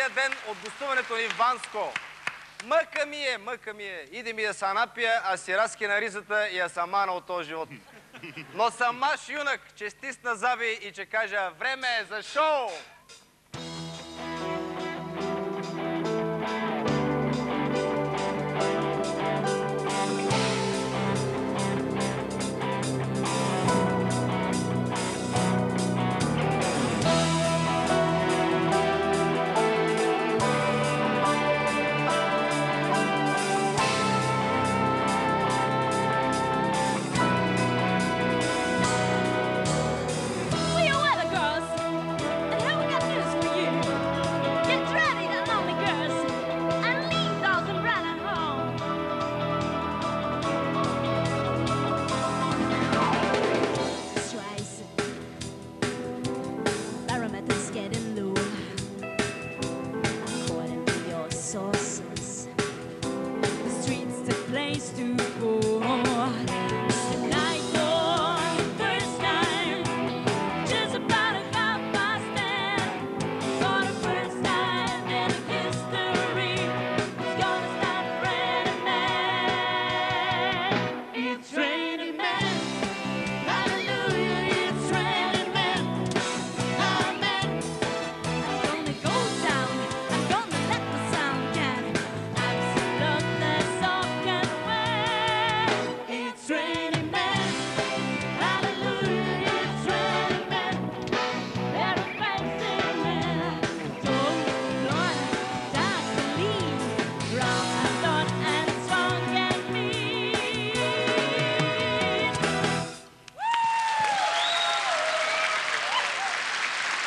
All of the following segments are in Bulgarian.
третия ден от гостуването ни в Банско. Мъка ми е. Иде ми да се напия, а си разкина ризата и я съм манал от този живот. Но съм маш юнак, че стисна заби и че кажа време е за шоу!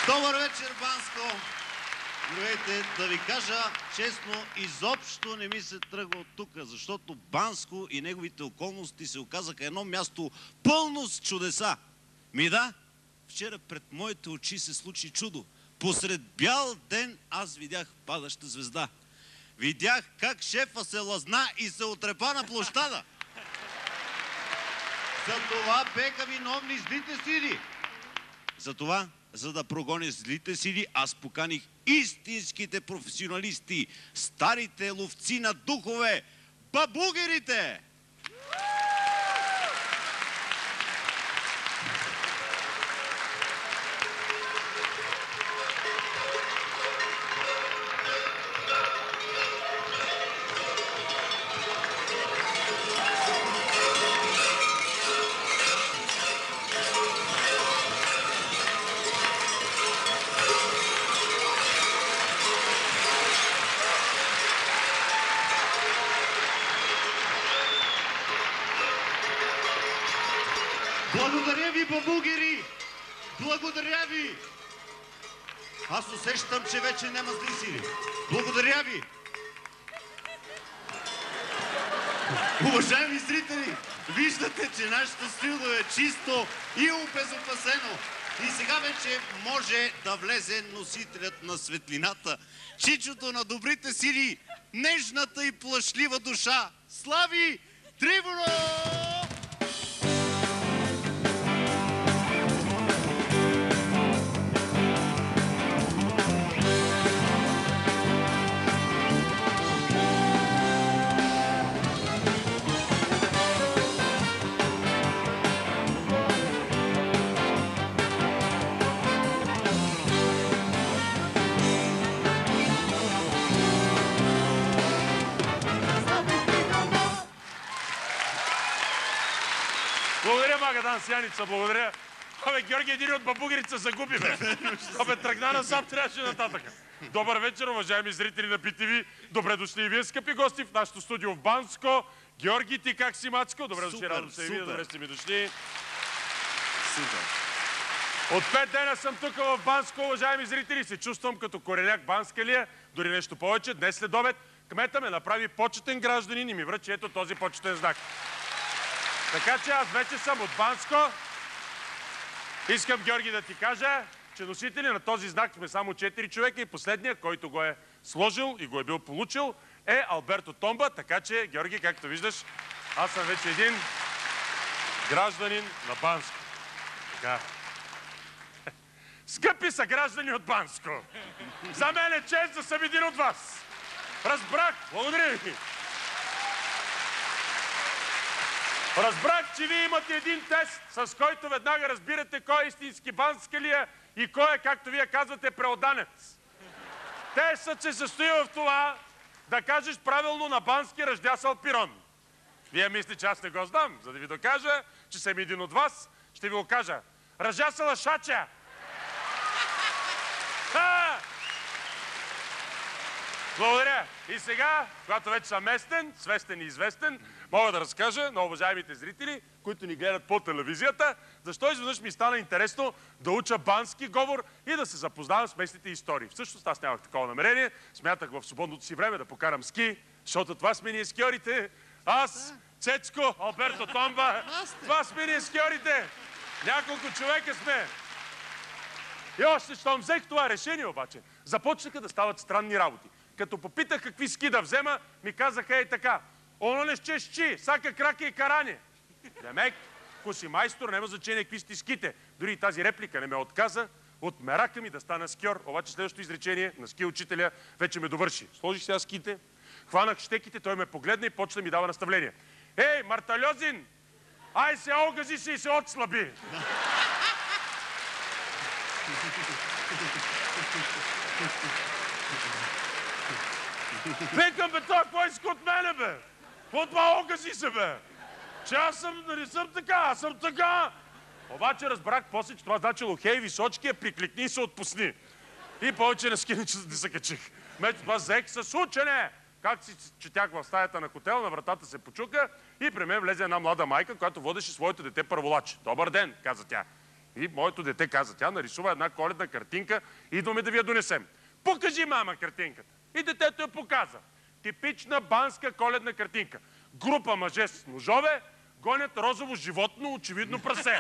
Добър вечер, Банско! Здравейте, да ви кажа честно, изобщо не ми се тръгва от тук, защото Банско и неговите околности се оказаха едно място пълно с чудеса. Да, вчера пред моите очи се случи чудо. Посред бял ден аз видях падаща звезда. Видях как шефа се лъзна и се отрепа на площада. Затова беха виновни злите сили. Затова, за да прогоня злите сили, аз поканих истинските професионалисти, старите ловци на духове, бабугерите! Благодаря ви, бабугери! Благодаря ви! Аз усещам, че вече няма зли сили. Благодаря ви! Уважаеми зрители, виждате, че нашето студио е чисто и обезопасено. И сега вече може да влезе носителят на светлината, чичото на добрите сили, нежната и плашлива душа. Слави Трифонов! Благодаря, Магадан Сяница, благодаря. Абе, Георги, един от бабугерите се загуби, бе. Абе, тръгна насам, трябваше нататък. Добър вечер, уважаеми зрители на BTV. Добре дошли и вие, скъпи гости, в нашото студио в Банско. Георги, ти как си, Мацко? Добре дошли, радвам се и вие, добре сте ми дошли. Супер. От 5 дена съм тук в Банско, уважаеми зрители. Се чувствам като кореляк банскалия, дори нещо повече. Днес след обед кмета ме направи почетен гражданин и ми връчи ето този почетен знак. Така че аз вече съм от Банско. Искам, Георги, да ти кажа, че носители на този знак сме само 4 човека и последният, който го е сложил и го е бил получил, е Алберто Томба. Така че, Георги, както виждаш, аз съм вече един гражданин на Банско. Така. Скъпи съграждани от Банско, за мен е чест да съм един от вас. Разбрах, благодаря ви. Разбрах, че вие имате един тест, с който веднага разбирате кой е истински банскалия и кой е, както вие казвате, преоданец. Тестът се състои в това да кажеш правилно на бански ръждясал пирон. Вие мислите, че аз не го знам. За да ви докажа, че съм един от вас, ще ви го кажа. Ръждясала шача! Благодаря. И сега, когато вече съм местен, свестен и известен, мога да разкажа на уважаемите зрители, които ни гледат по телевизията, защо изведнъж ми стана интересно да уча бански говор и да се запознавам с местните истории. Всъщност аз нямах такова намерение. Смятах в свободното си време да покарам ски, защото това сме ние скиорите. Аз, Цецко, Алберто Томба, това сме ние скиорите. Няколко човека сме. И още, щом взех това решение обаче, започнаха да стават странни работи. Като попитах какви ски да взема, ми казаха ей така. Оно не ще щи, сака краки и каране. Демек, ако си майстор, няма значение какви сте ските. Дори и тази реплика не ме отказа. От мерака ми да стана скиор, обаче следващото изречение на ски учителя вече ме довърши. Сложих сега ските, хванах щеките, той ме погледна и почна ми дава наставление. Ей, Мартальозин, ай се огази се и се отслаби. Викам, бе, той кой иска от мене, бе? Какво това огази се, бе? Че аз съм, нали съм така, аз съм така. Обаче разбрах после, че това значило, хей, височкия, прикликни и се отпусни. И повече на ски не се качих. Мето това взех с учене. Как си четях в стаята на хотел, на вратата се почука и при мен влезе една млада майка, която водеше своето дете първолач. Добър ден, каза тя. И моето дете, каза тя, нарисува една коледна картинка, идваме да ви я донесем. Покажи, мама, картинката. И детето я показа. Типична банска коледна картинка. Група мъже с ножове гонят розово животно, очевидно прасе.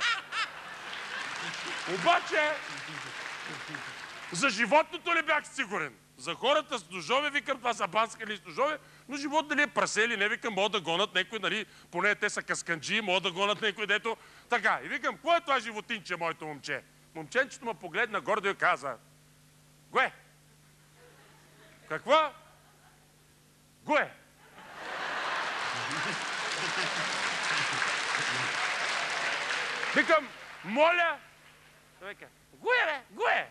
Обаче, за животното ли бях сигурен? За хората с ножове, викам, това са банскали с ножове, но живот дали е прасе или не, викам, могат да гонат някой, нали, поне те са касканджи, могат да гонат някой, дето така. И викам, кое е това животинче, моето момче? Момченчето ме погледна гордо и каза, Гое. Какво? Гое. Викам, моля. Вика, Гое, бе, Гое.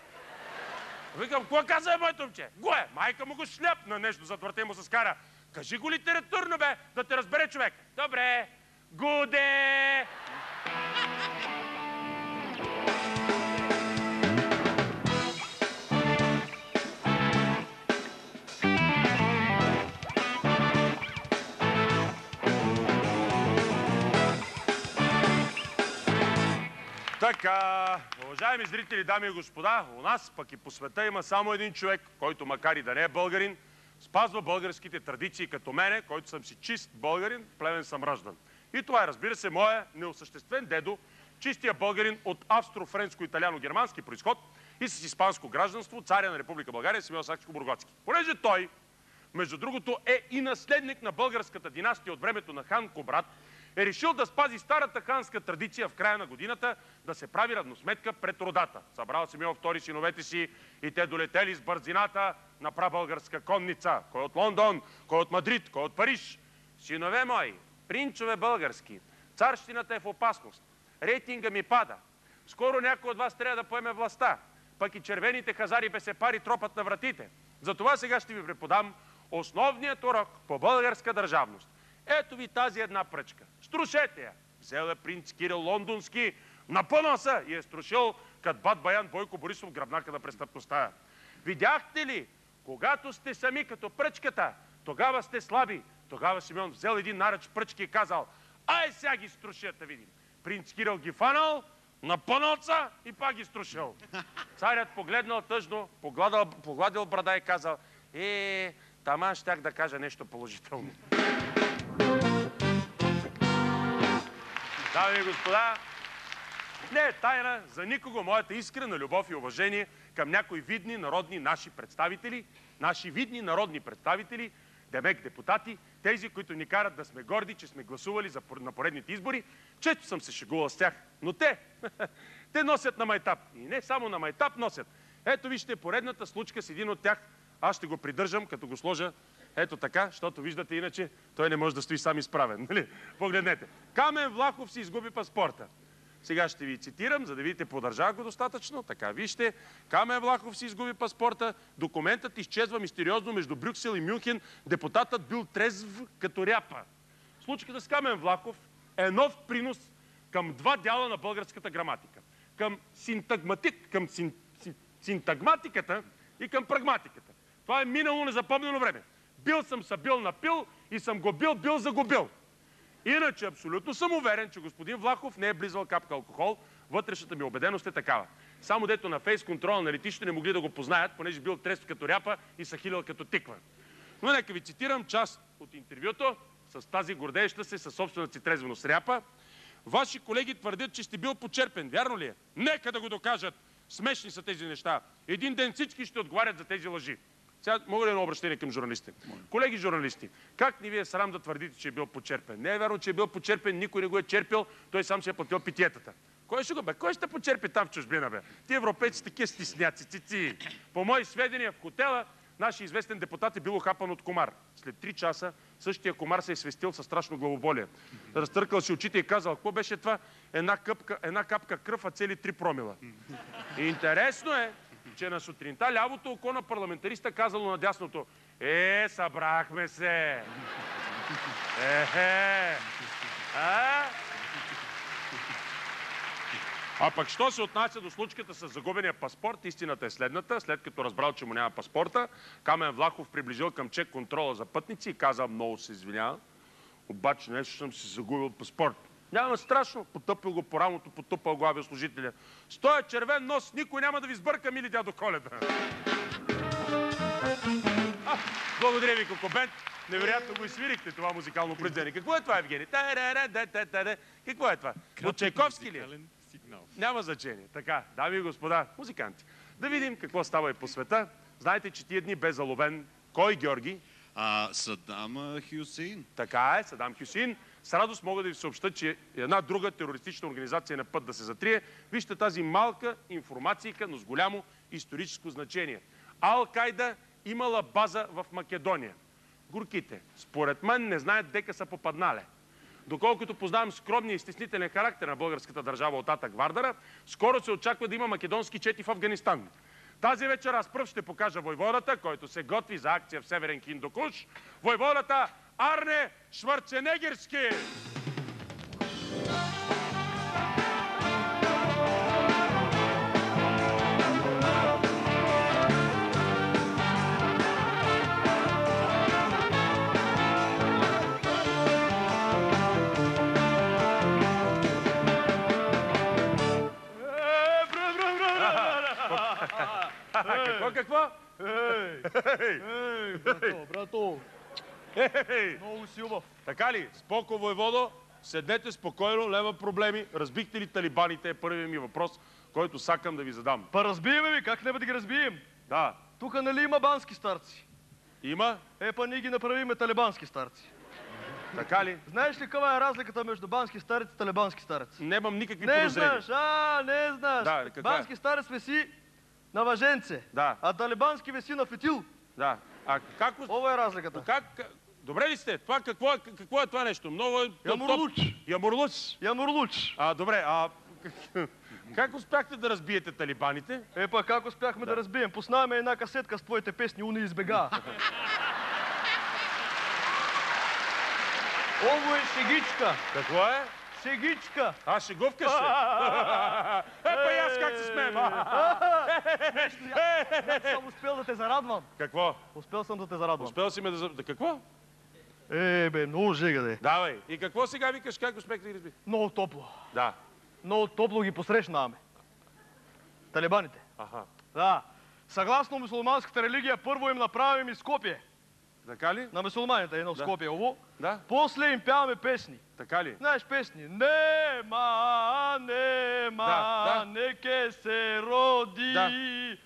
Викам, какво каза моето момче? Гое. Майка му го шляпна нещо, зад врата му се скара. Кажи го литературно, бе, да те разбере човек. Добре. Гуде. Така, уважаеми зрители, дами и господа, у нас пък и по света има само един човек, който макар и да не е българин, спазва българските традиции като мене, който съм си чист българин, племен съм раждан. И това е, разбира се, моя неосъществен дедо, чистия българин от австро-френско-италяно-германски произход и с испанско гражданство, царя на Република България, Симеон Сакскобургготски. Понеже той, между другото, е и наследник на българската династия от времето на хан Кубрат, е решил да спази старата ханска традиция в края на годината да се прави равносметка пред родата. Събрал Симеон II синовете си и те долетели с бързината на прабългарска конница. Кой от Лондон, кой от Мадрид, кой от Париж. Синове мои, принчове български, царщината е в опасност. Рейтинга ми пада. Скоро някой от вас трябва да поеме властта. Пък и червените хазари бесепари тропат на вратите. Затова сега ще ви преподам основният урок по българска държавност. Ето ви тази една пръчка. Струшете я. Взел е принц Кирил Лондонски, напънал се и е струшил като бат Баян Бойко Борисов гръбнака на престъпността. Видяхте ли, когато сте сами като пръчката, тогава сте слаби. Тогава Симеон взел един наръч пръчки и казал, ай сега ги струшат да видим. Принц Кирил ги фанал, напънал се и пак ги струшил. Царят погледнал тъжно, погладил брада и казал, таман щях да кажа нещо положително. Дами и господа, не е тайна за никого моята искрена любов и уважение към някои видни народни наши представители, наши видни народни представители, демек депутати, тези, които ни карат да сме горди, че сме гласували на поредните избори. Често съм се шегувал с тях, но Те носят на майтап. И не само на майтап носят. Ето вижте поредната случка с един от тях. Аз ще го придържам, като го сложа ето така, защото виждате, иначе той не може да стои сам изправен. Нали? Погледнете. Камен Влахов си изгуби паспорта. Сега ще ви цитирам, за да видите, поддържава го достатъчно. Така, вижте. Камен Влахов си изгуби паспорта. Документът изчезва мистериозно между Брюксел и Мюнхен. Депутатът бил трезв като ряпа. Случката с Камен Влахов е нов принос към два дяла на българската граматика. Към синтагматиката и към прагматиката. Това е минало незапомнено време. Бил съм се бил напил и съм го бил загубил. Иначе абсолютно съм уверен, че господин Влахов не е близал капка алкохол. Вътрешната ми убеденост е такава. Само дето на фейс контрола на летището не могли да го познаят, понеже бил трезв като ряпа и са хилил като тиква. Но нека ви цитирам част от интервюто с тази гордееща се със собствената си трезвеност ряпа. Ваши колеги твърдят, че сте бил почерпен. Вярно ли е? Нека да го докажат. Смешни са тези неща. Един ден всички ще отговарят за тези лъжи. Сега мога ли едно обращение към журналистите? Колеги журналисти, как ни ви е срам да твърдите, че е бил почерпен? Не е вярно, че е бил почерпен, никой не го е черпил, той сам си е платил питиетата. Кой ще го бе? Кой ще почерпи там в чужбина, бе? Ти европейци такива стисняци, цици. По мои сведения в хотела, нашия известен депутат е бил ухапан от комар. След 3 часа същия комар се е свестил със страшно главоболие. Разтъркал си очите и казал, какво беше това? Една капка кръв, а цели 3 промила. И интересно е, че на сутринта лявото око на парламентариста казало на дясното: събрахме се! А пък, що се отнася до случката с загубения паспорт, истината е следната. След като разбрал, че му няма паспорта, Камен Влахов приближил към чек контрола за пътници и казал: много се извинявам, обаче нещо съм си загубил паспорт. Няма страшно. Потъпил го по рамото, потупал го авиослужителя. С този червен нос никой няма да ви сбърка, мили дядо Коледа. Благодаря ви, Кокобент. Невероятно го изсвирихте това музикално произведение. Какво е това, Евгений? Какво е това? От Чайковски ли? Няма значение. Така, дами и господа, музиканти, да видим какво става и по света. Знаете, че тия дни бе заловен кой, Георги? Садам Хюсейн. Така е, Садам Хюсейн. С радост мога да ви съобща, че една друга терористична организация е на път да се затрие. Вижте тази малка информацийка, но с голямо историческо значение. Ал-Кайда имала база в Македония. Горките, според мен, не знаят дека са попаднале. Доколкото познавам скромния и стеснителен характер на българската държава от Атак Вардара, скоро се очаква да има македонски чети в Афганистан. Тази вечер аз пръв ще покажа войводата, който се готви за акция в Северен Хиндукуш. Войводата Арне Шварценегерски! Какво? Брато! Много си убав. Така ли? Споко, войводо, седнете спокойно, лева проблеми. Разбихте ли талибаните е първият ми въпрос, който сакам да ви задам. Па разбиеме ви, как не да ги разбием? Да. Тука нали има бански старци? Има? Па ние ги направиме талибански старци. Така ли? Знаеш ли каква е разликата между бански старец и талибански старец? Нямам никакви Не подозрения. знаеш, не знаеш. Да, каква е? Бански старец виси на въженце, Да. а талибански виси на фитил. Да. А как... Това е разликата. Добре ли сте? Това какво е това нещо? Много е... Ямурлуч. Ямурлуч. Ямурлуч. Добре, как успяхте да разбиете талибаните? Па как успяхме да разбием? Пуснаваме една касетка с твоите песни «Уни избега». Ово е шегичка. Какво е? Шегичка. Шегувка ще. Па и аз как се смеем? Съм успел да те зарадвам. Какво? Успел съм да те зарадвам. Успел си ме да... Какво? Много жега де. Давай. И какво сега викаш? Как успех да ги разби? Много топло. Да. Много топло ги посрещнаваме. Талибаните. Да. Съгласно мусулманската религия, първо им направим и Скопие. Така ли? На мусулманите, едно Скопие, ово. Да. После им пяваме песни. Така ли? Знаеш песни? Нема, неке се роди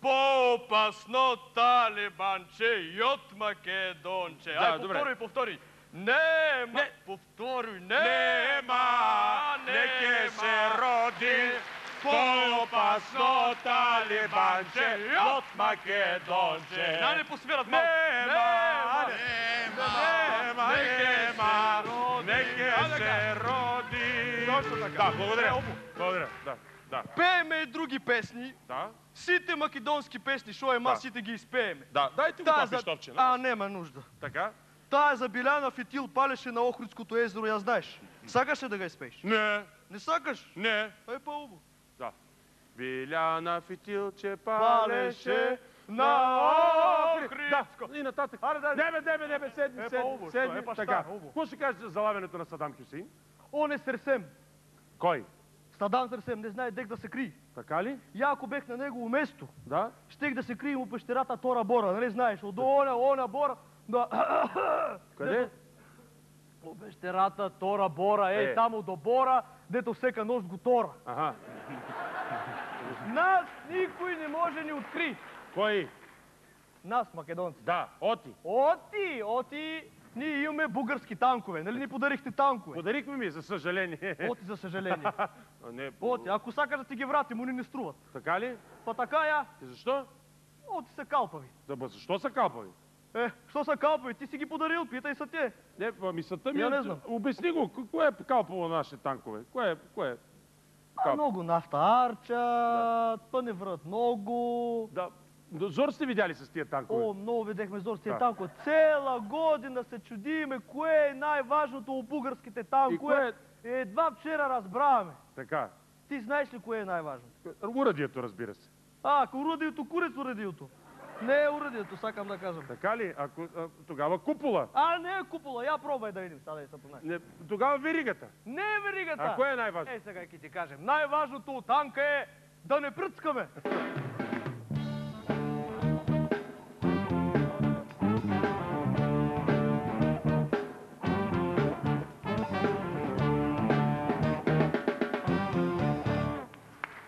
по-опасно талибанче и от македонче. Да, добре. Повтори. Нема, повтори. Нема, неке се роди Ясно талибанче от Македонче. Не посвират малко. Нека се роди. Точно така. Да, благодаря. Благодаря, да. Пееме и други песни. Да? Сите македонски песни, шо е ма, сите ги изпееме. Да, дайте го това пищовче. Нема нужда. Така? Тая за Биляна Фитил палеше на Охридското езеро, я знаеш. Сакаш ли да ga изпееш? Не. Не сакаш? Не. Е по-убо. Да. Биляна Фитилче Палеше на Охридско. Да, и нататък. Не бе, седни. Така. Какво ще кажеш за залавянето на Садам Хюсейн? Он е Сърсем. Кой? Садам Сърсем, не знае дек да се крие. Така ли? Я ако бех на негово место, Да? щех да се крием у пещерата Тора Бора, нали знаеш? От она Бора, да... Къде? У пещерата Тора Бора, там до Бора, дето всека нощ го тора. Аха. Нас никой не може ни откри. Кой? Нас, македонци. Да, Оти. Оти, ние имаме български танкове. Нали ни подарихте танкове? Подарихме ми, за съжаление. Оти, за съжаление. Не, Оти, ако сакаш да ти ги вратим, они не струват. така ли? Па така я, И защо? оти са калпави. Да, защо са калпави? Що са калпави? Ти си ги подарил, питай са те. Не, мисълта ми Я не знам. Обясни го, кое е калпало на нашите танкове? Кое е? Много нафта арчат, па не врат много. Да. Зор сте видяли с тия танкове? Много видяхме зор с тия Да. танкове. Цела година се чудиме, кое е най-важното у българските танкове. Едва вчера разбраваме. Така. Ти знаеш ли кое е най-важното? Урадието, разбира се. Урадието, курец урадието. Не е урадието, сакам да кажам. Така ли? Тогава купола. Не е купола, я пробвай да видим, сега да я се познаеш. Не, тогава веригата. Не е веригата. А кое е най-важно? Сега ки ти кажем. Най-важното от танка е да не пръцкаме.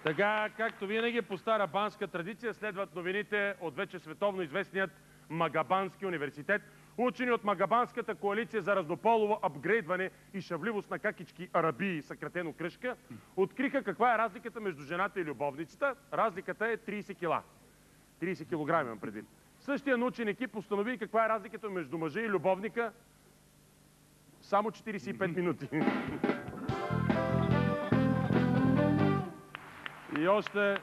Така, както винаги, по стара банска традиция следват новините от вече световно известният Магабански университет. Учени от Магабанската коалиция за разнополово апгрейдване и шавливост на какички арабии, съкратено кръжка, откриха каква е разликата между жената и любовницата. Разликата е 30 кила. 30 килограми имам предвид. Същия научен екип установи каква е разликата между мъжа и любовника. Само 45 минути. И още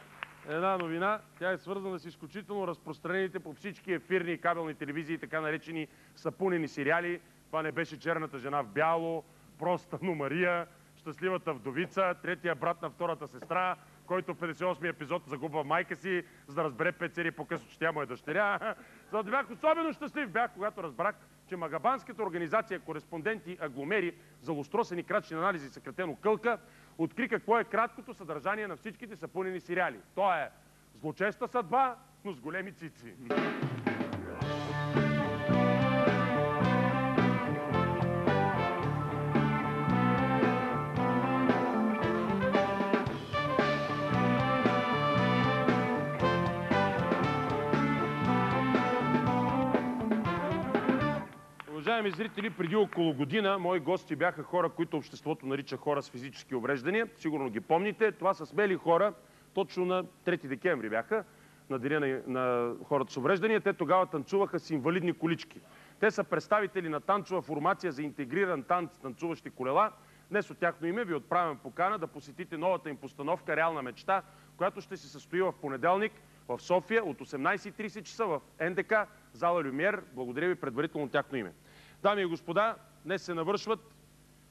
една новина, тя е свързана с изключително разпространените по всички ефирни и кабелни телевизии, така наречени сапунени сериали. Това не беше Черната жена в бяло, Проста, но Мария, Щастливата вдовица, третия брат на втората сестра, който в 58-ми епизод загубва майка си, за да разбере 5 серии по-късно, че тя му е дъщеря. За да бях особено щастлив когато разбрах, че Магабанската организация Кореспонденти агломери за лустросени крачни анализи, съкратено Кълка, откри какво е краткото съдържание на всичките сапунени сериали. То е злочеста съдба, но с големи цици. Уважаеми зрители, преди около година мои гости бяха хора, които обществото нарича хора с физически увреждания. Сигурно ги помните. Това са смели хора. Точно на 3 декември бяха, на деня на хората с увреждания. Те тогава танцуваха с инвалидни колички. Те са представители на танцова формация за интегриран танц танцуващи колела. Днес от тяхно име ви отправям покана да посетите новата им постановка "Реална мечта", която ще се състои в понеделник в София от 18:30 часа в НДК, зала Люмиер. Благодаря ви предварително тяхно име. Дами и господа, днес се навършват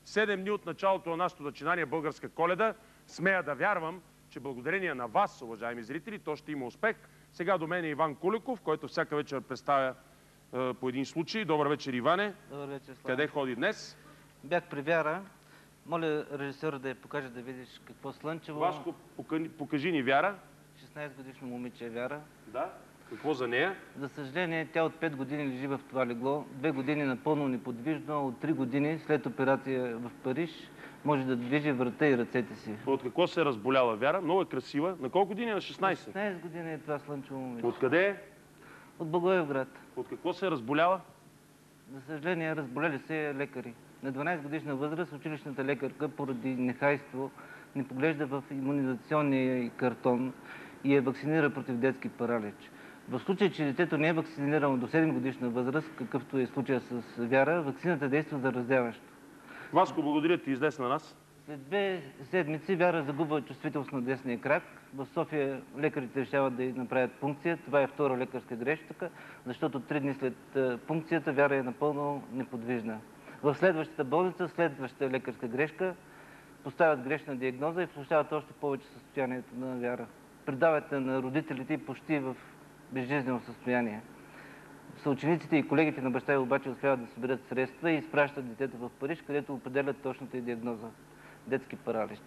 7 дни от началото на нашето начинание Българска Коледа. Смея да вярвам, че благодарение на вас, уважаеми зрители, то ще има успех. Сега до мен е Иван Куликов, който всяка вечер представя по един случай. Добър вечер, Иване. Добър вечер, Слава. Къде ходи днес? Бях при Вяра. Моля режисьора да я покаже да видиш какво слънчево. Васко, покажи ни Вяра. 16 годишно момиче е Вяра. Да. Какво за нея? За съжаление, тя от 5 години лежи в това легло. 2 години напълно неподвижно, от 3 години след операция в Париж може да движи врата и ръцете си. От какво се е разболяла Вяра? Много е красива. На колко години? На 16? 16 години е това слънчево момиче. Откъде е? От Благоевград. От какво се е разболяла? За съжаление, разболели се лекари. На 12 годишна възраст училищната лекарка поради нехайство не поглежда в имунизационния картон и я вакцинира против детски паралич. В случай, че детето не е вакцинирано до 7 годишна възраст, какъвто е случая с Вяра, вакцината действа заразяващо. Васко, благодаря ти, излез на нас. След 2 седмици Вяра загубва чувствителност на десния крак. В София лекарите решават да й направят пункция. Това е втора лекарска грешка, защото 3 дни след пункцията Вяра е напълно неподвижна. В следващата болница, следващата лекарска грешка, поставят грешна диагноза и влошават още повече състоянието на Вяра. Предават на родителите почти в безжизнено състояние. Съучениците и колегите на баща й обаче успяват да съберат средства и изпращат детето в Париж, където определят точната й диагноза – детски паралич.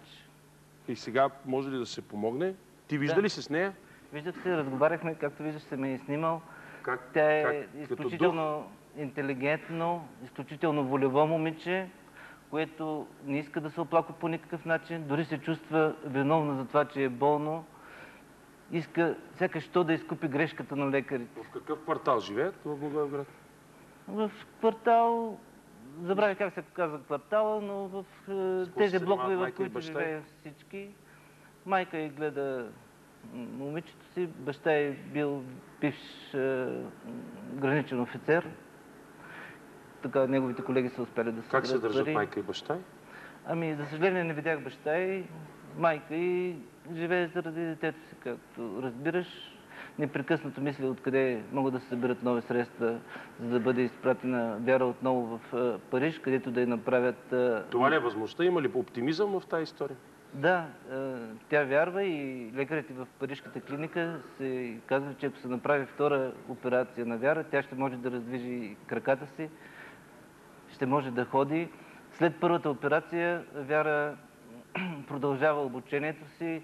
И сега може ли да се помогне? Ти вижда ли се с нея? Виждах се, разговаряхме, както виждаш, се ме е снимал. Как? Тя е изключително интелигентно, изключително волево момиче, което не иска да се оплаква по никакъв начин, дори се чувства виновна за това, че е болно. Иска сякаш то да изкупи грешката на лекарите. В какъв квартал живеят в Благоевград? В квартал, забравя как се казва квартала, но в тези блокове, в които живеем всички. Майка й гледа момичето си, баща й бил бивш граничен офицер. Така неговите колеги са успели да се Как се държат майка и баща й? Ами, за съжаление не видях баща й. Майка й живее заради детето си, както разбираш. Непрекъснато мисля откъде могат да се съберат нови средства, за да бъде изпратена Вяра отново в Париж, където да я направят... Това ли е възможността? Има ли оптимизъм в тази история? Да, тя вярва и лекарите в парижката клиника се казват, че ако се направи втора операция на Вяра, тя ще може да раздвижи краката си, ще може да ходи. След първата операция Вяра продължава обучението си,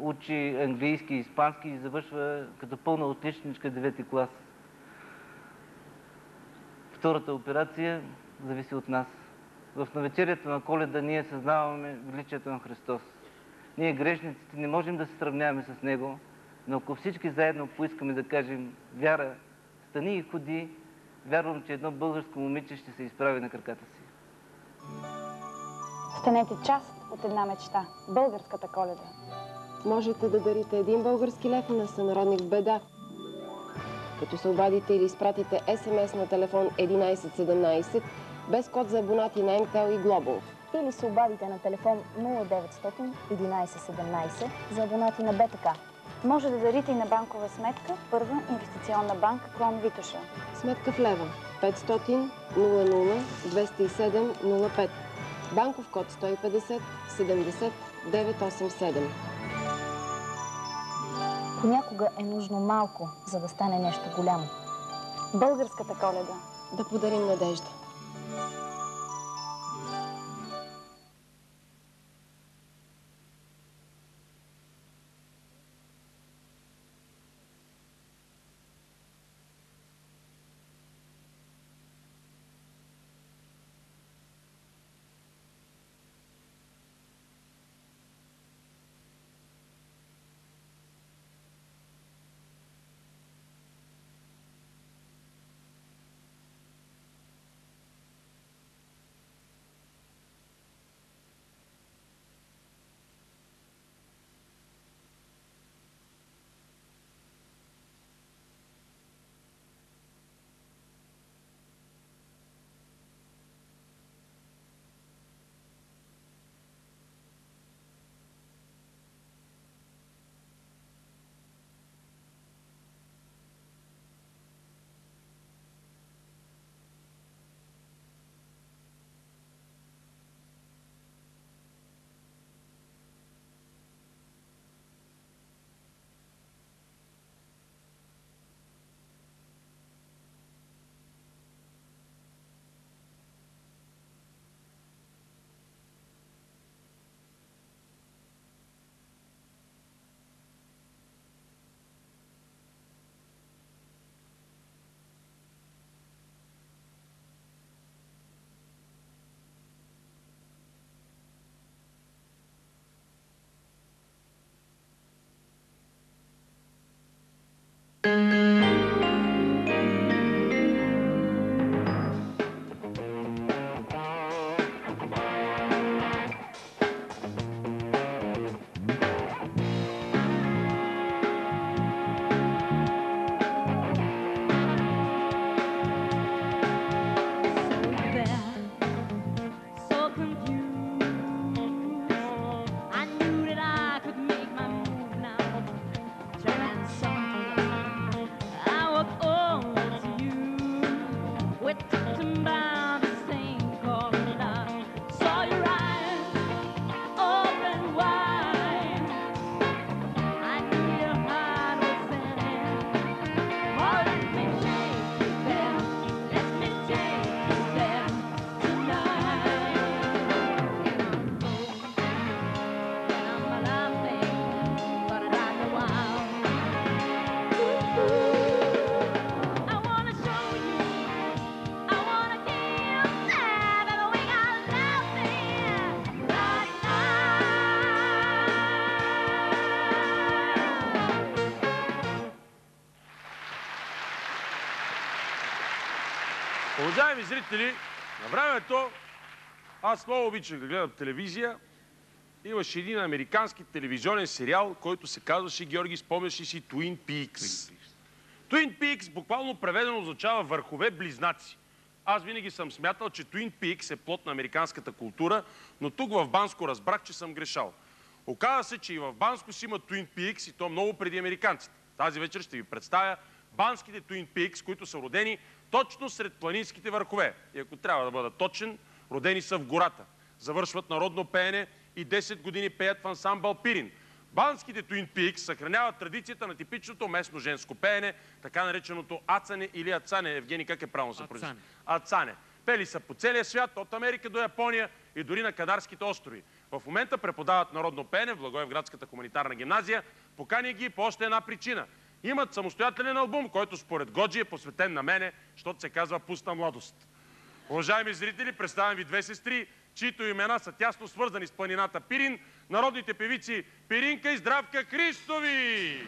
учи английски и испански и завършва като пълна отличничка 9-ти клас. Втората операция зависи от нас. В навечерието на Коледа ние съзнаваме величието на Христос. Ние, грешниците, не можем да се сравняваме с Него, но ако всички заедно поискаме да кажем: Вяра, стани и ходи, вярвам, че едно българско момиче ще се изправи на краката си. Станете част от една мечта – българската Коледа. Можете да дарите 1 български лев на сънародник в беда, като се обадите или изпратите СМС на телефон 1117 без код за абонати на МТЛ и Global. Или се обадите на телефон 0900 1117 за абонати на БТК. Може да дарите и на банкова сметка Първа инвестиционна банка клон Витоша. Сметка в лева 500 00 207 05. Банков код 150 70 987. Понякога е нужно малко, за да стане нещо голямо. Българската Коледа. Да подарим надежда. Уважаеми зрители, на времето аз много обичах да гледам телевизия. Имаше един американски телевизионен сериал, който се казваше, Георги, спомняш ли си, Twin Peaks. Twin Peaks буквално преведено означава върхове близнаци. Аз винаги съм смятал, че Twin Peaks е плод на американската култура, но тук в Банско разбрах, че съм грешал. Оказва се, че и в Банско си има Twin Peaks и то много преди американците. Тази вечер ще ви представя банските Twin Peaks, които са родени точно сред планинските върхове. И ако трябва да бъда точен, родени са в гората. Завършват народно пеене и 10 години пеят в ансамбъл Пирин. Банските Twin Peaks съхраняват традицията на типичното местно женско пеене, така нареченото ацане или ацане. Евгений, как е правилно се произнася? Ацане. Пели са по целия свят, от Америка до Япония и дори на Канарските острови. В момента преподават народно пеене в Благоевградската хуманитарна гимназия. Поканя ги по още една причина. Имат самостоятелен албум, който според Годжи е посветен на мене, защото се казва "Пуста младост". Уважаеми зрители, представям ви две сестри, чието имена са тясно свързани с планината Пирин, народните певици Пиринка и Здравка Христови!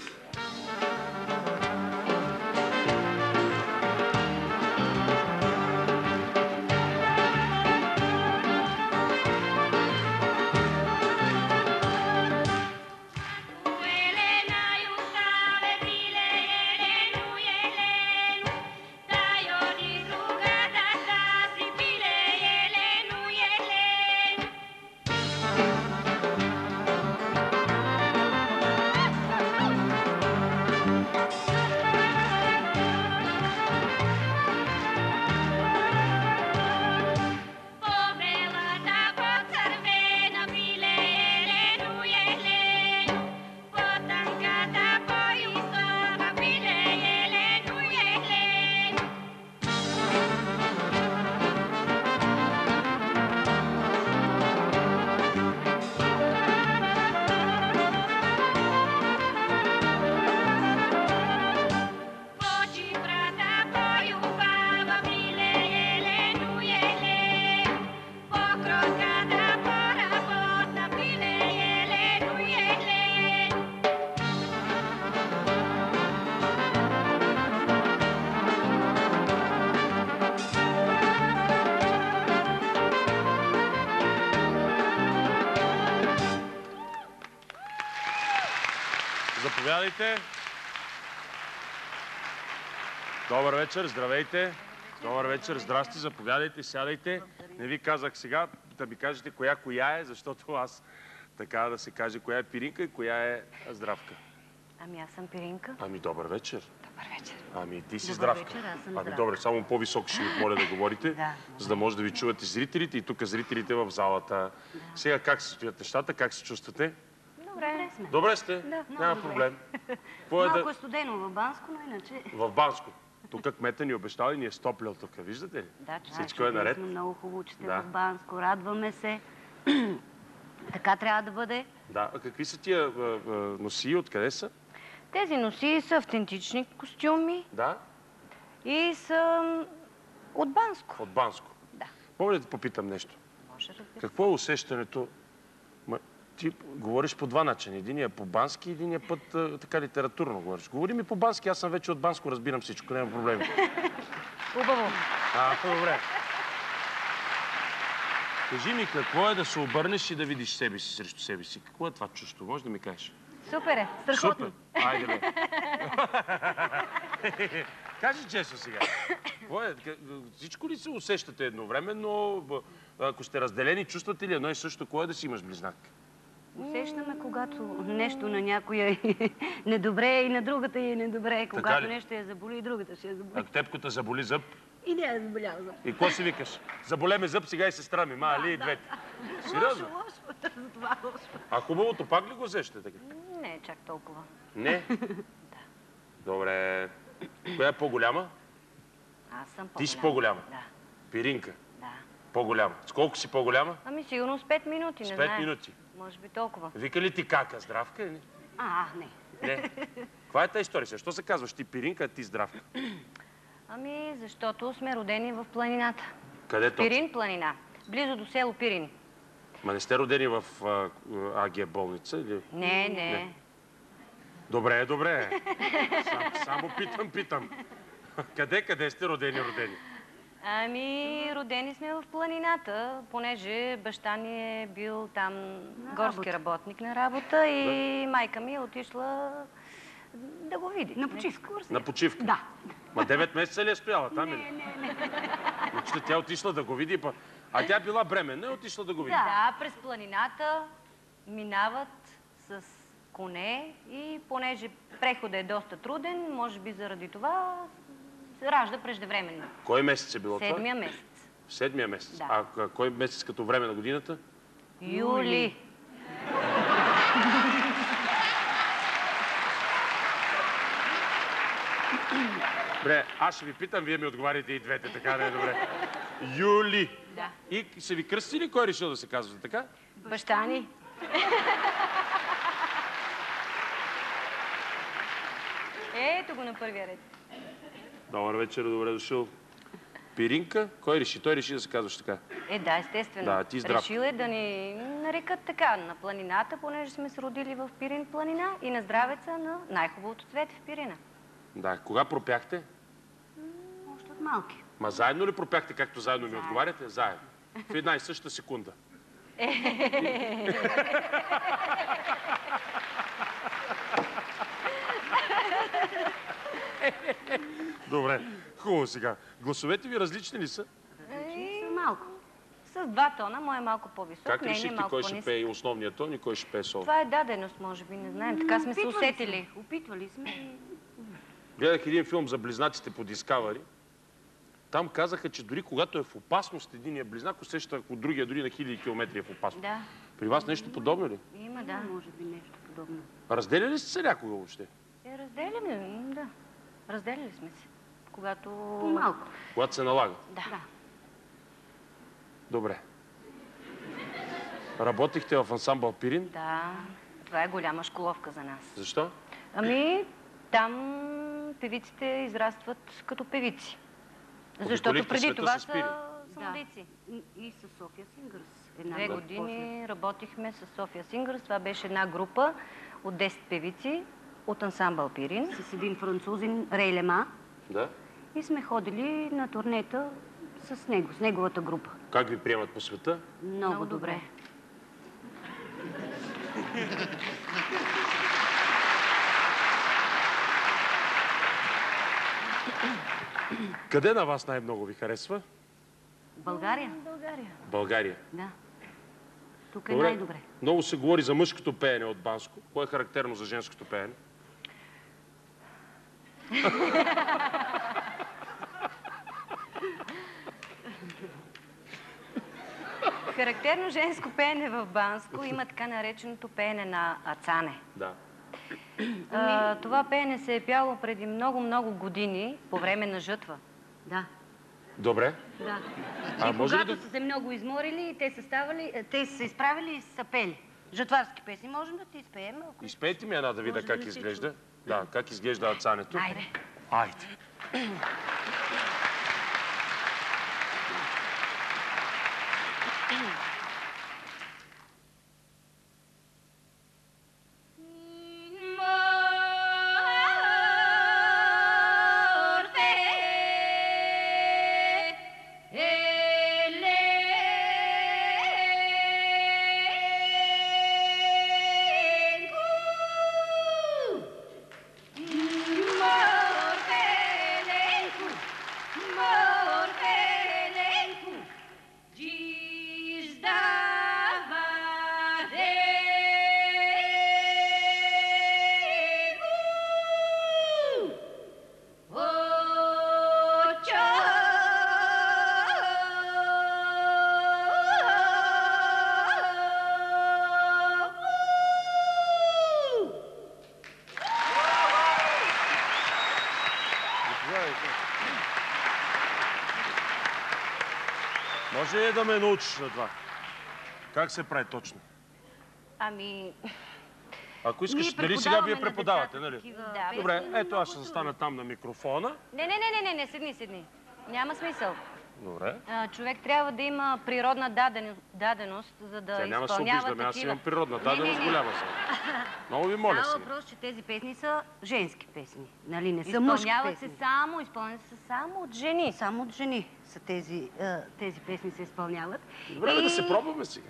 Заповядайте. Добър вечер, здравейте. Добър вечер, здрасти, заповядайте, сядайте. Не ви казах сега да ми кажете коя е, защото аз така да се каже коя е Пиринка и коя е Здравка. Ами аз съм Пиринка. Ами добър вечер. Добър вечер. Ами ти си Добър Здравка. вечер, аз съм Ами Здравка. добре, само по-високо ще ви моля да говорите, Да. за да може да ви чувате зрителите и тук зрителите в залата. Да. Сега как се стоят нещата, как се чувствате? Добре сме. Добре сте? Да, Няма добре. проблем. Какво е Малко е студено в Банско, но иначе... В Банско. Тук кмета ни обещал и ни е стоплял тук. Виждате ли? Да, Всичко е наред. Сме много хубаво, че сте Да. в Банско. Радваме се. Така трябва да бъде. Да. А какви са тия носии? Откъде са? Тези носи са автентични костюми Да? и са от Банско. От Банско. Да. Мога ли да попитам нещо? Може, разбира се. Какво е усещането? Ти говориш по два начина. Единия по бански, единия път така литературно говориш. Говори ми по бански, аз съм вече от Банско, разбирам всичко, няма проблеми. Хубаво. Добре. Кажи ми, какво е да се обърнеш и да видиш себе си срещу себе си? Какво е това чувство? Може да ми кажеш? Супер е. Страхотно. Супер. Айде бе. Кажи честно сега. Всичко ли се усещате едновременно? Ако сте разделени, чувствате ли едно и също? Кое е да си имаш близнак? Усещаме, когато нещо на някоя е недобре и на другата е недобре. Когато нещо я заболи и другата ще я заболи. Ако тебката заболи зъб, И не я заболява зъб. и какво си викаш? Заболеме зъб, сега и сестра ми, али и двете. Сериозно? Лошо. За това лошо. А хубавото пак ли го усещате така? Не е чак толкова. Не? Добре. Коя е по-голяма? Аз съм по-голяма. Ти си по-голяма? Да. Пиринка. Да. По-голяма. С колко си по-голяма? Ами сигурно с 5 минути, С не 5 знае. минути. Може би толкова. Вика ли ти кака? Здравка или не? Не. Не. Каква е тази история? Защо се казваш ти Пиринка, а ти Здравка? Ами, защото сме родени в планината. Къде то? Пирин планина. Близо до село Пирин. Ма не сте родени в АГ болница или? Не. Добре, добре. Само питам. Къде сте родени? Ами, родени сме в планината, понеже баща ни е бил там горски работник на работа и майка ми е отишла да го види. На почивка. На почивка? Да. Ма 9 месеца ли е стояла там или? Не. Значи тя отишла да го види, а тя била бременна и отишла да го види. Да, през планината минават с коне и понеже преходът е доста труден, може би заради това се ражда преждевременно. Кой месец е било това? 7-я месец. 7-я месец? Да. А кой месец като време на годината? Юли. Добре, аз ще ви питам, вие ми отговаряте и двете, така да е добре. Юли. Да. И са ви кръстили, кой е решил да се казва така? Баща ни. Ето го на първия ред. Добър вечер, добре дошъл. Пиринка, кой реши? Той реши да се казваш така. Да, естествено. Да, ти здрав. Решил е да ни нарекат така на планината, понеже сме се родили в Пирин планина и на здравеца на най-хубавото цвете в Пирина. Да, кога пропяхте? Още от малки. Ма заедно ли пропяхте, както заедно ми отговаряте? Заедно. В една и съща секунда. Добре, хубаво сега. Гласовете ви различни ли са? Малко. С 2 тона, мой е малко по-висок, Как нейният е решихте малко кой ще по-нисък. пее основния тон и кой ще пее сол? Това е даденост, може би, не знаем. Така сме се усетили. Опитвали сме. Гледах един филм за близнаците по Discovery. Там казаха, че дори когато е в опасност единия близнак, усеща, ако другия дори на хиляди километри е в опасност. Да. При вас нещо подобно ли? Има, да. Може би нещо подобно. Разделяли сте се някога въобще? Разделяме, да. Разделяли сме се. Когато... По-малко. Когато се налага? Да. Добре. Работихте в ансамбъл Пирин? Да. Това е голяма школовка за нас. Защо? Ами, там певиците израстват като певици. Защото Обиколихте преди света това с Пирин? са младици. И с София Сингърс. 2 години работихме с София Сингърс. Това беше една група от 10 певици от ансамбъл Пирин. С един французин, Рейлема. Да. И сме ходили на турнета с него, с неговата група. Как ви приемат по света? Много добре. Къде на вас най-много ви харесва? България? България. Да. Тук е най-добре. Много се говори за мъжкото пеене от Банско. Кое е характерно за женското пеене? Характерно женско пеене в Банско има така нареченото пеене на ацане. Да. Това пеене се е пяло преди много години по време на жътва. Да. Добре. Да. А И може ли когато са се много изморили, те са се изправили и са пели. Жатварски песни можем да ти изпеем. Ако... Изпейте ми една да видя Може как да не се изглежда. Да, как изглежда ацането. Айде. Айде. Може ли да ме научиш на това? Как се прави точно? Ами... Ако искаш, Ние дали сега вие преподаваме на преподавате, децата нали? такива песни, Добре, но ето аз много ще застана там на микрофона. Не, седни. Няма смисъл. Добре. Човек трябва да има природна даденост, за да Тя няма да се изпълнява обиждаме, аз такива. имам природна даденост голяма съм. Много ви моля Става си. въпрос, че тези песни са женски песни. Нали, не са мъжки песни. Изпълняват се само от жени. Само от жени са тези песни се изпълняват. Добре, да се пробваме сега.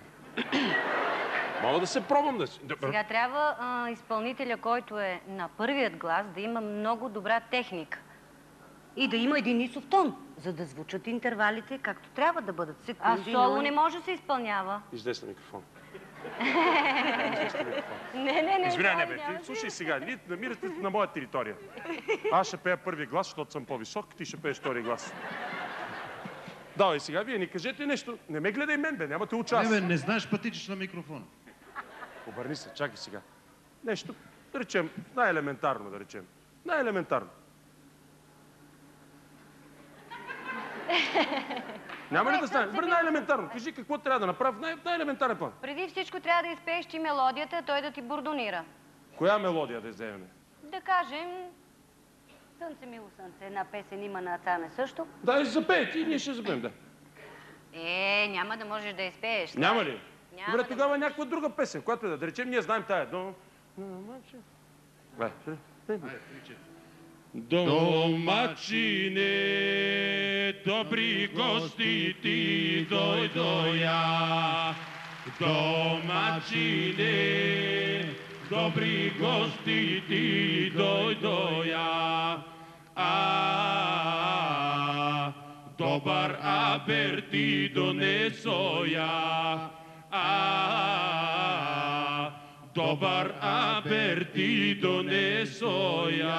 Мога да се пробвам да си. Сега трябва изпълнителя, който е на първият глас, да има много добра техника. И да има един нисов тон, за да звучат интервалите както трябва да бъдат. А соло не може да се изпълнява. Издесна микрофон. Не. Извинявай, не бе. Слушай сега, вие намирате на моя територия. Аз ще пея първи глас, защото съм по-висок, ти ще пееш втори глас. Давай сега, вие ни кажете нещо. Не ме гледай мен, бе, няма те участ. Не, бе, не знаеш пътичаш на микрофона. Обърни се, чакай сега. Нещо, да речем, най-елементарно да речем. Най-елементарно. Няма ли да стане? Добре, най-елементарно. Кажи какво трябва да направя в най-елементарен план. Преди всичко трябва да изпееш ти мелодията, той да ти бордонира. Коя мелодия да вземем? Да кажем... Слънце, мило слънце, една песен има на Цане също. Да, запеете и ние ще запеем, да. Няма да можеш да изпееш. Няма ли? Няма Добре, да тогава можеш. някаква друга песен, която да речем, ние знаем тая. Домачине, добри гости ти дойдоя. Домачине, добри гости ти дойдоя. Добър абер ти донесоя. Добър абер ти донесоя.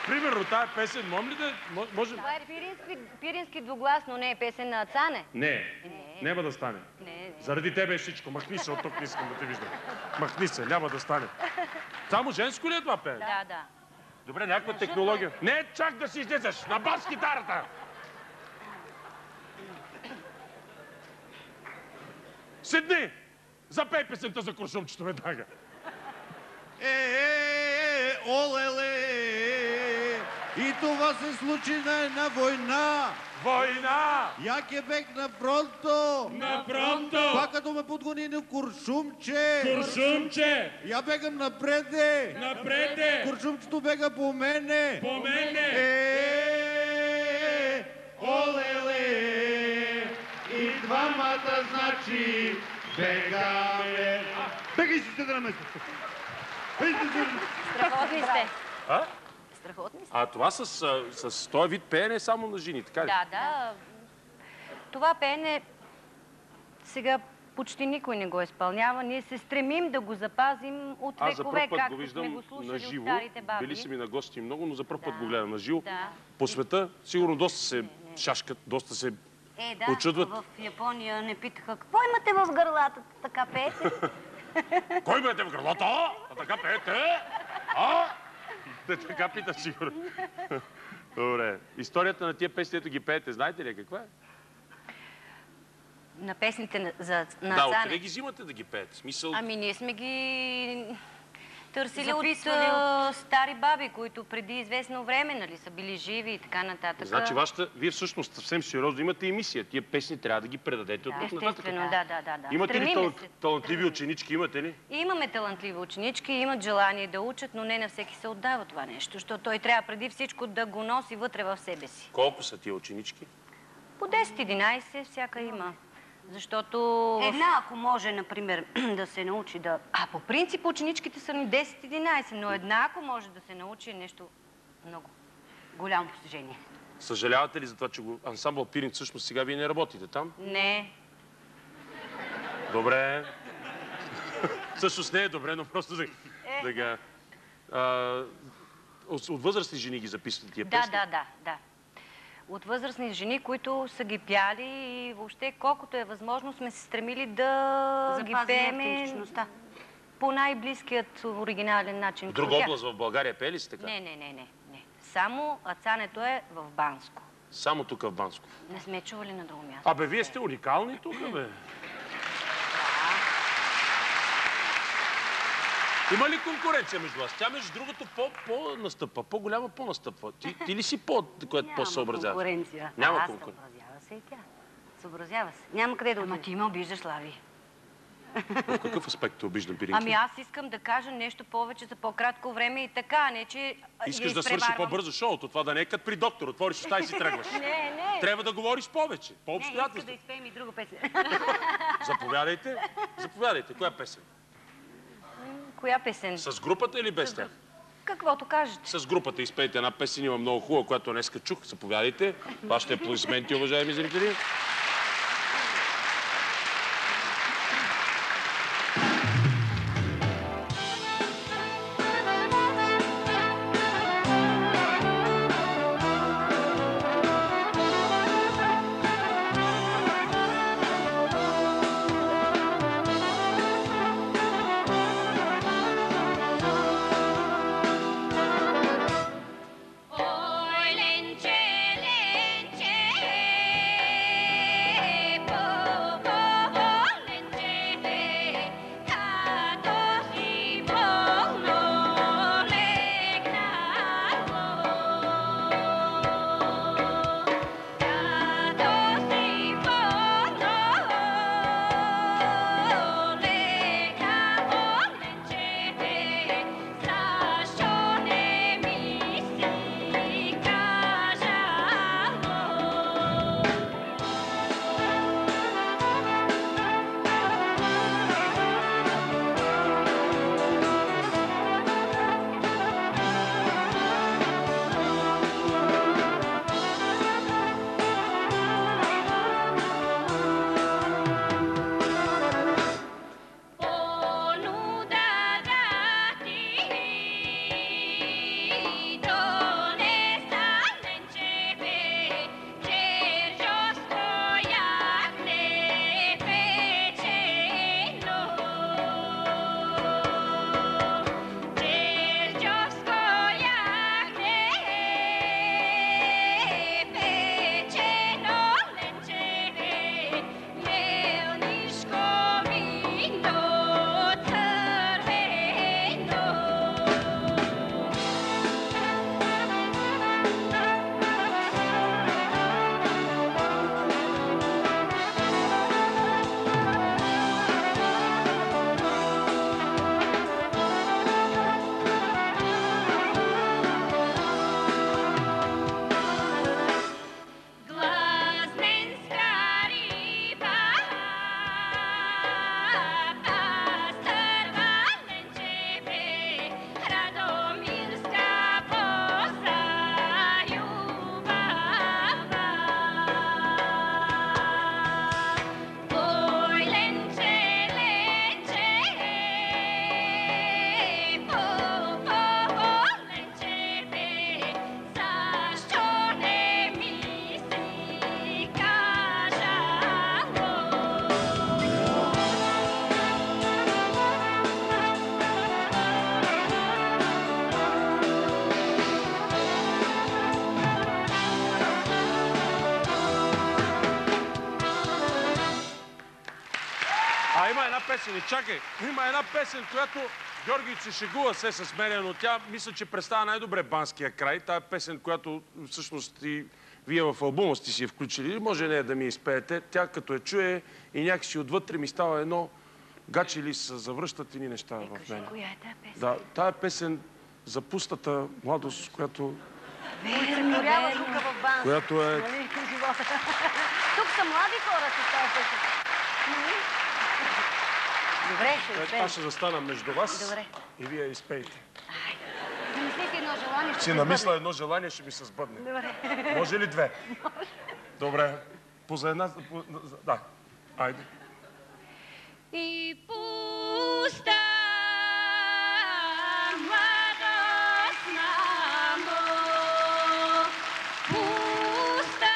Примерно, тая песен, можем ли да... Може... Това е пирински двугласно, не е песен на Цане. Не, няма да стане. Не. Заради тебе е всичко. Махни се, от тук не искам да те виждам. Махни се, няма да стане. Само женско ли е това пеене? Да. Добре, някаква технология. Не чак да си излезеш на бас китарата! Седни! Запей песента за куршумчето веднага. Олеле! И това се случи на една война. Война! Jak je бег на фронто. На фронто! Пак като ме подгони на куршумче. Куршумче! Я бегам напреде. Напреде! Куршумчето бега по мене. По мене! Олеле! И двамата значи бегаме. Бегай си седа на место. Страхотни сте. А? Страхотни сте. А това с този вид пеене е само на жени, така ли? Да. Това пеене сега почти никой не го изпълнява. Ние се стремим да го запазим от Аз за векове, първ път го както сме виждам го на слушали от живо. старите баби. Били са ми на гости много, но за първ път го гледам на живо. Да. По света сигурно доста се шашкат, доста се очудват. В Япония не питаха какво имате в гърлата, така пеете. Кой имате в гърлата? А така пеете? Те така питат сигурно. Добре. Историята на тия песни, ето ги пеете, знаете ли каква е? На песните на Да, Цане. откъде ги взимате да ги пеете? Смисъл... Ами ние сме ги търсили Записвали от стари баби, които преди известно време, нали, са били живи и така нататък. Значи вие всъщност съвсем сериозно имате емисия. Тия песни трябва да ги предадете от тук нататък. Естествено, да. Имате ли Стремиме се. талантливи ученички? Имате ли? Имаме талантливи ученички, имат желание да учат, но не на всеки се отдава това нещо, защото той трябва преди всичко да го носи вътре в себе си. Колко са тия ученички? По 10-11 всяка има. Защото... Една, ако може, например, да се научи да... По принцип ученичките са ни 10-11, но една, ако може да се научи, е нещо много Голямо постижение. Съжалявате ли за това, че ансамбъл Пирин всъщност сега вие не работите там? Не. Добре. Всъщност не е добре, но просто да ga... От възрастни жени ги записвате тия песни? Да. От възрастни жени, които са ги пяли и въобще колкото е възможно сме се стремили да ги пееме по най-близкият оригинален начин. В друга област в България пее ли сте така? Не. Само Цането е в Банско. Само тук в Банско? Не сме чували на друго място. Абе, вие сте уникални тук, бе. Има ли конкуренция между вас? Тя, между другото, по-настъпва, по-голяма по-настъпва. Ти ли си което по-съобразява? Няма конкуренция. Няма конкуренция. Съобразява се и тя. Съобразява се. Няма къде да отиде. Ама ти ме обиждаш, Слави. В какъв аспект те обиждам, Пиринки? Ами аз искам да кажа нещо повече за по-кратко време и така, не че Искаш да свърши по-бързо шоуто, това да не е като при доктор. Отвориш уста и си тръгваш. Не. Трябва да говориш повече, Не, по-обстоятелство. иска да изпеем и друга песен. Заповядайте. Коя песен? Коя песен? С групата или без тях? Каквото кажете. С групата изпейте една песен, има много хубава, която днеска чух. Заповядайте. Вашите аплодисменти, уважаеми зрители. Чакай, има една песен, която Георги се шегува се с мене, но тя мисля, че представя най-добре банския край. Тая песен, която всъщност и вие в албума сте си я включили, може не да ми изпеете. Тя като я чуе и някакси отвътре ми става едно гачи ли са, завръщат едни неща в мен. Коя е тая песен? Да, тая песен за пустата младост, която... Верно. Която е... Тук са млади хора с тази песен. Добре, ще изпеем. Аз ще застана между вас. Добре. И вие изпейте. Замислете едно желание, ще Си намисля едно желание, ще ми се сбъдне. Добре. Може ли две? Добре. За една... Да. Айде. И пуста младост, мамо, пуста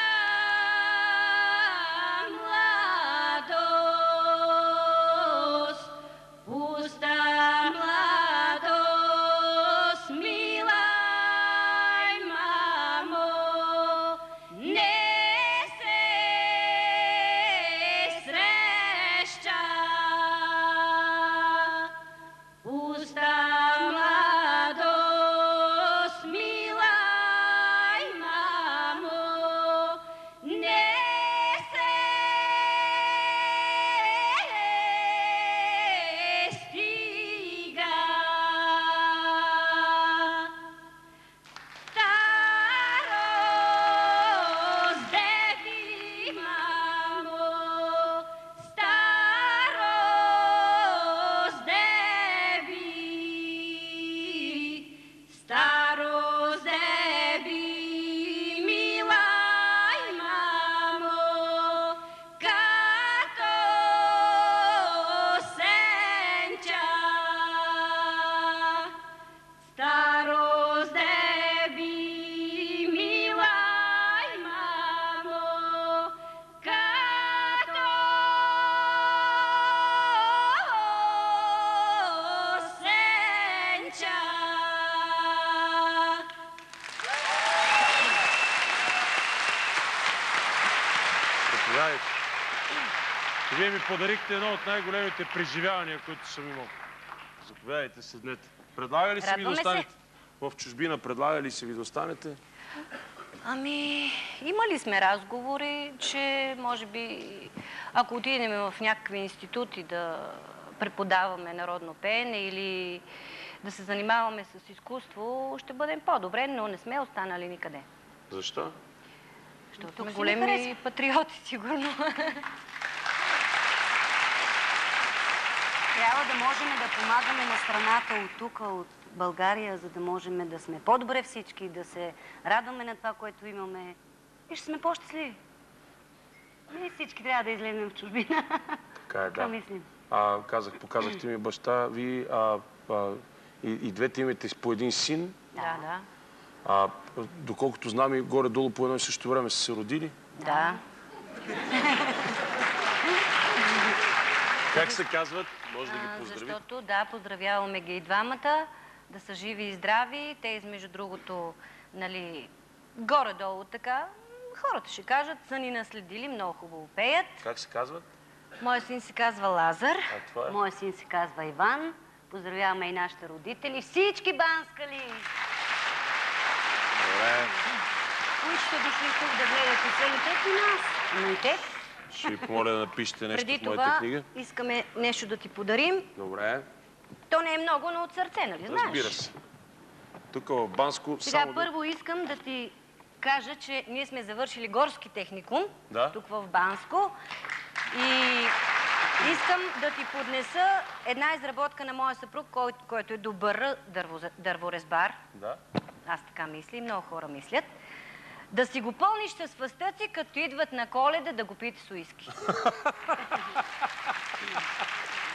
младост, пуста младост, милай, мамо, не се среща Заповядайте. Вие ми подарихте едно от най-големите преживявания, които съм имал. Заповядайте, седнете. Предлага ли се ви да останете? В чужбина предлага ли се ви да останете? Ами, имали сме разговори, че може би, ако отидем в някакви институти да преподаваме народно пеене или да се занимаваме с изкуство, ще бъдем по-добре, но не сме останали никъде. Защо? Защото сме големи патриоти, сигурно. Трябва да можем да помагаме на страната от тук, от България, за да можем да сме по-добре всички, да се радваме на това, което имаме и ще сме по-щастливи. Ние всички трябва да излезем в чужбина. Така е, да. Това мислим. Показахте ми баща ви, и двете имате по един син. Да, да. Доколкото знам и горе-долу по едно и също време са се родили. Да. Как се казват? Може да ги поздравите. Защото, да, поздравяваме ги и двамата, да са живи и здрави. Те, между другото, нали, горе-долу така, хората ще кажат, са ни наследили, много хубаво пеят. Как се казват? Моя син се казва Лазар. Това е? Моя син се казва Иван. Поздравяваме и нашите родители. Всички банскали! Добре. Които са дошли тук да гледат и целите и нас. Но и те. Ще ви помоля да напишете нещо в моята книга. Преди това искаме нещо да ти подарим. Добре. То не е много, но от сърце, нали знаеш? Разбира се. Тук в Банско... Сега първо искам да ти кажа, че ние сме завършили горски техникум. Да. Тук в Банско. И искам да ти поднеса една изработка на моя съпруг, който е добър дърворезбар. Да. Аз така мисля и много хора мислят. Да си го пълниш с фъстъци, като идват на Коледа да го пиете с уиски.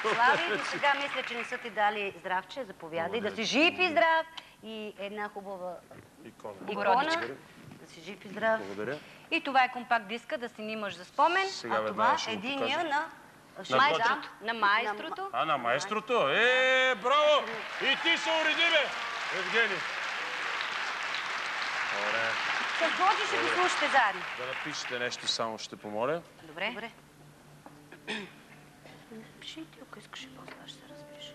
Слави, сега мисля, че не са ти дали здравче. Заповядай. Да си жив и здрав. И една хубава икона. Да си жив и здрав. Благодаря. И това е компакт диска, да си имаш за спомен. Сега това е единия на майстрото. На майстрото. На майстрото? Браво! И ти се уреди, бе! Евгений. Добре. С Божи ще го слушате заедно. Да напишете нещо само, ще помоля. Добре. Пиши ти, ако искаш и после ще се разпише.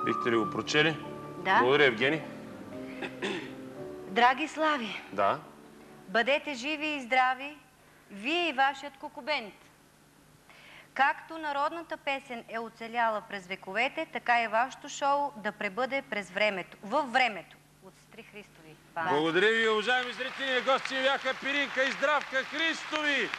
Бихте ли го прочели? Да. Благодаря, Евгений. Драги Слави, Да. бъдете живи и здрави, вие и вашият кукубент. Както народната песен е оцеляла през вековете, така и вашето шоу да пребъде през времето, във времето, от Три Христови. Благодаря ви, уважаеми зрители. Гости бяха Пиринка и Здравка Христови.